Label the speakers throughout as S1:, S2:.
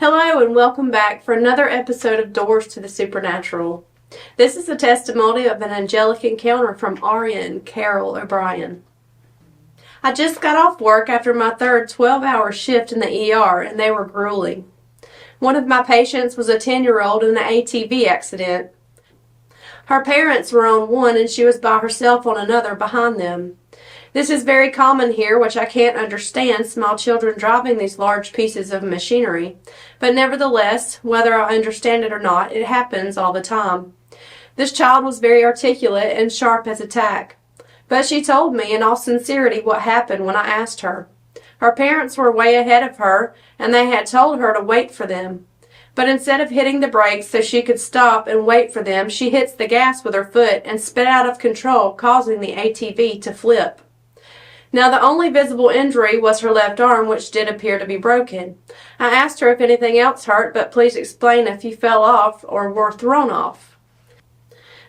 S1: Hello and welcome back for another episode of Doors to the Supernatural. This is a testimony of an angelic encounter from Aria and Carol O'Brien. I just got off work after my third 12-hour shift in the ER and they were grueling. One of my patients was a 10-year-old in an ATV accident. Her parents were on one and she was by herself on another behind them. This is very common here, which I can't understand, small children driving these large pieces of machinery. But nevertheless, whether I understand it or not, it happens all the time. This child was very articulate and sharp as a tack. But she told me in all sincerity what happened when I asked her. Her parents were way ahead of her, and they had told her to wait for them. But instead of hitting the brakes so she could stop and wait for them, she hits the gas with her foot and sped out of control, causing the ATV to flip. Now, the only visible injury was her left arm, which did appear to be broken. I asked her if anything else hurt, but please explain if you fell off or were thrown off.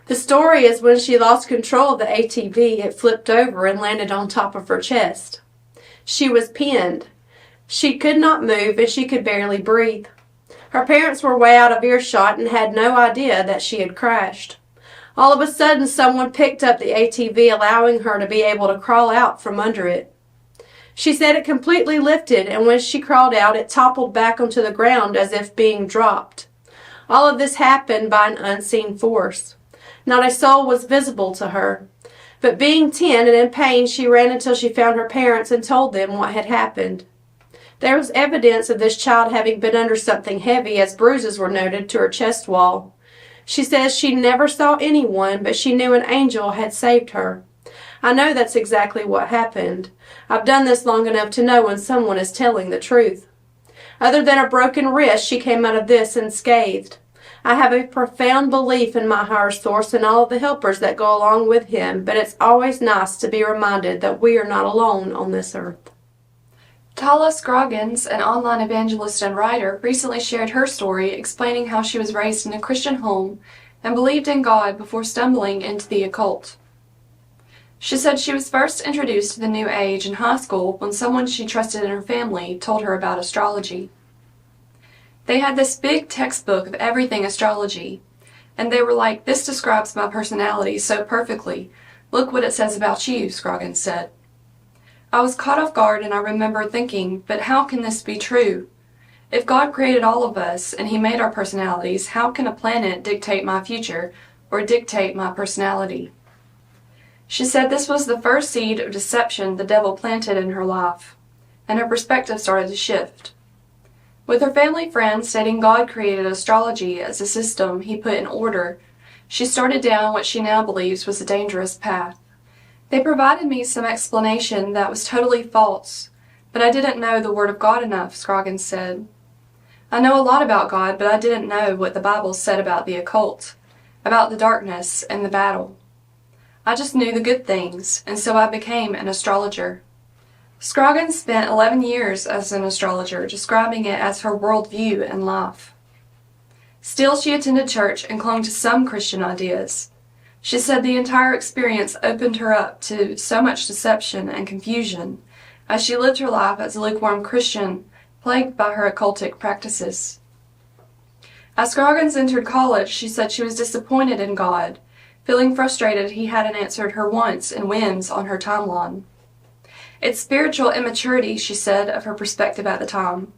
S1: The story is when she lost control of the ATV, it flipped over and landed on top of her chest. She was pinned. She could not move and she could barely breathe. Her parents were way out of earshot and had no idea that she had crashed. All of a sudden, someone picked up the ATV, allowing her to be able to crawl out from under it. She said it completely lifted, and when she crawled out, it toppled back onto the ground as if being dropped. All of this happened by an unseen force. Not a soul was visible to her. But being 10 and in pain, she ran until she found her parents and told them what had happened. There was evidence of this child having been under something heavy, as bruises were noted to her chest wall. She says she never saw anyone, but she knew an angel had saved her. I know that's exactly what happened. I've done this long enough to know when someone is telling the truth. Other than a broken wrist, she came out of this unscathed. I have a profound belief in my higher source and all of the helpers that go along with him, but it's always nice to be reminded that we are not alone on this earth.
S2: Tala Scroggins, an online evangelist and writer, recently shared her story explaining how she was raised in a Christian home and believed in God before stumbling into the occult. She said she was first introduced to the New Age in high school when someone she trusted in her family told her about astrology. They had this big textbook of everything astrology, and they were like, "This describes my personality so perfectly. Look what it says about you," Scroggins said. I was caught off guard and I remember thinking, but how can this be true? If God created all of us and He made our personalities, how can a planet dictate my future or dictate my personality? She said this was the first seed of deception the devil planted in her life, and her perspective started to shift. With her family friends stating God created astrology as a system He put in order, she started down what she now believes was a dangerous path. They provided me some explanation that was totally false, but I didn't know the Word of God enough, Scroggins said. I know a lot about God, but I didn't know what the Bible said about the occult, about the darkness and the battle. I just knew the good things, and so I became an astrologer. Scroggins spent 11 years as an astrologer, describing it as her worldview in life. Still, she attended church and clung to some Christian ideas. She said the entire experience opened her up to so much deception and confusion as she lived her life as a lukewarm Christian plagued by her occultic practices. As Scroggins entered college, she said she was disappointed in God, feeling frustrated He hadn't answered her wants and whims on her timeline. It's spiritual immaturity, she said, of her perspective at the time.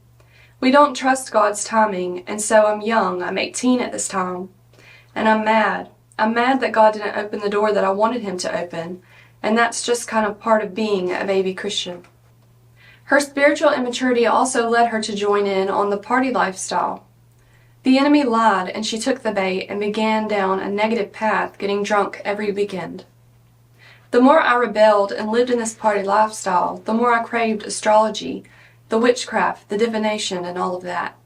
S2: We don't trust God's timing, and so I'm young, I'm 18 at this time, and I'm mad. I'm mad that God didn't open the door that I wanted Him to open, and that's just kind of part of being a baby Christian. Her spiritual immaturity also led her to join in on the party lifestyle. The enemy lied, and she took the bait and began down a negative path, getting drunk every weekend. The more I rebelled and lived in this party lifestyle, the more I craved astrology, the witchcraft, the divination, and all of that.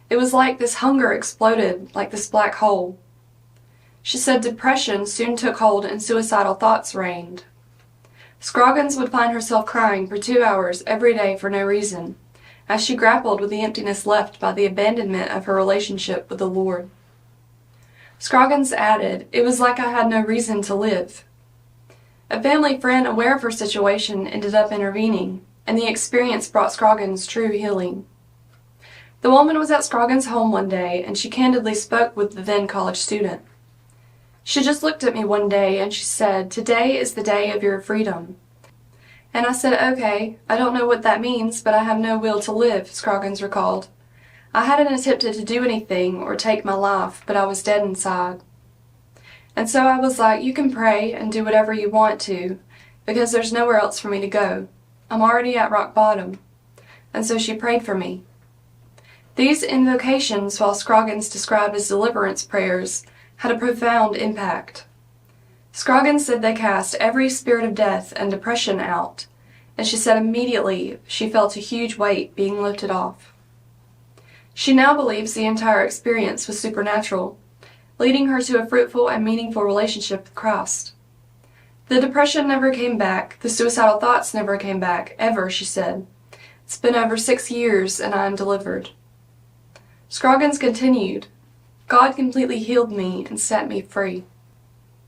S2: It was like this hunger exploded, like this black hole. She said depression soon took hold and suicidal thoughts reigned. Scroggins would find herself crying for 2 hours every day for no reason, as she grappled with the emptiness left by the abandonment of her relationship with the Lord. Scroggins added, "It was like I had no reason to live." A family friend aware of her situation ended up intervening, and the experience brought Scroggins true healing. The woman was at Scroggins' home one day, and she candidly spoke with the then college student. She just looked at me one day and she said, "Today is the day of your freedom." And I said, "Okay, I don't know what that means, but I have no will to live," Scroggins recalled. "I hadn't attempted to do anything or take my life, but I was dead inside. And so I was like, you can pray and do whatever you want to, because there's nowhere else for me to go. I'm already at rock bottom." And so she prayed for me. These invocations, while Scroggins described as deliverance prayers, had a profound impact. Scroggins said they cast every spirit of death and depression out, and she said immediately she felt a huge weight being lifted off. She now believes the entire experience was supernatural, leading her to a fruitful and meaningful relationship with Christ. The depression never came back, the suicidal thoughts never came back, ever, she said. "It's been over 6 years and I am delivered." Scroggins continued, "God completely healed me and set me free."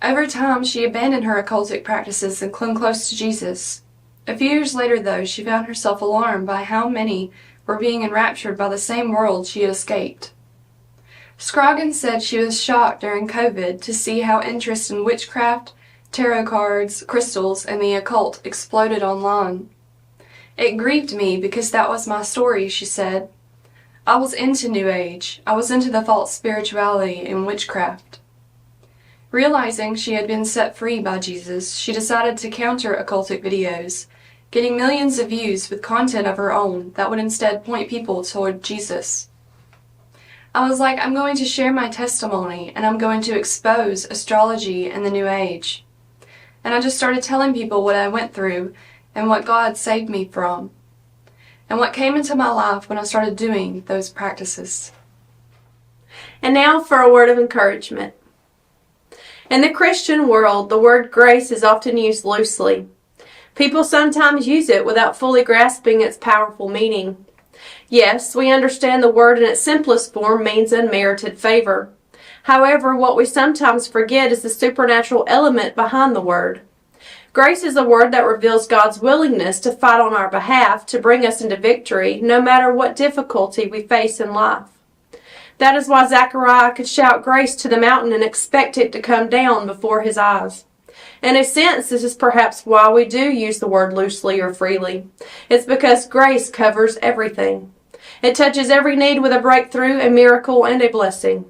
S2: Over time, she abandoned her occultic practices and clung close to Jesus. A few years later, though, she found herself alarmed by how many were being enraptured by the same world she had escaped. Scroggins said she was shocked during COVID to see how interest in witchcraft, tarot cards, crystals, and the occult exploded online. "It grieved me because that was my story," she said. "I was into New Age. I was into the false spirituality and witchcraft." Realizing she had been set free by Jesus, she decided to counter occultic videos, getting millions of views with content of her own that would instead point people toward Jesus. "I was like, I'm going to share my testimony, and I'm going to expose astrology and the New Age." And I just started telling people what I went through and what God saved me from, and what came into my life when I started doing those practices.
S1: And now for a word of encouragement. In the Christian world, the word grace is often used loosely. People sometimes use it without fully grasping its powerful meaning. Yes, we understand the word in its simplest form means unmerited favor. However, what we sometimes forget is the supernatural element behind the word. Grace is a word that reveals God's willingness to fight on our behalf to bring us into victory, no matter what difficulty we face in life. That is why Zechariah could shout grace to the mountain and expect it to come down before his eyes. In a sense, this is perhaps why we do use the word loosely or freely. It's because grace covers everything. It touches every need with a breakthrough, a miracle, and a blessing.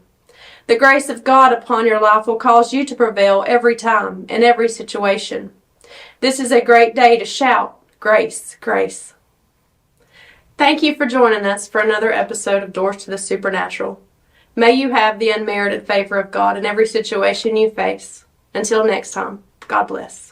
S1: The grace of God upon your life will cause you to prevail every time, in every situation. This is a great day to shout, "Grace, grace." Thank you for joining us for another episode of Doors to the Supernatural. May you have the unmerited favor of God in every situation you face. Until next time, God bless.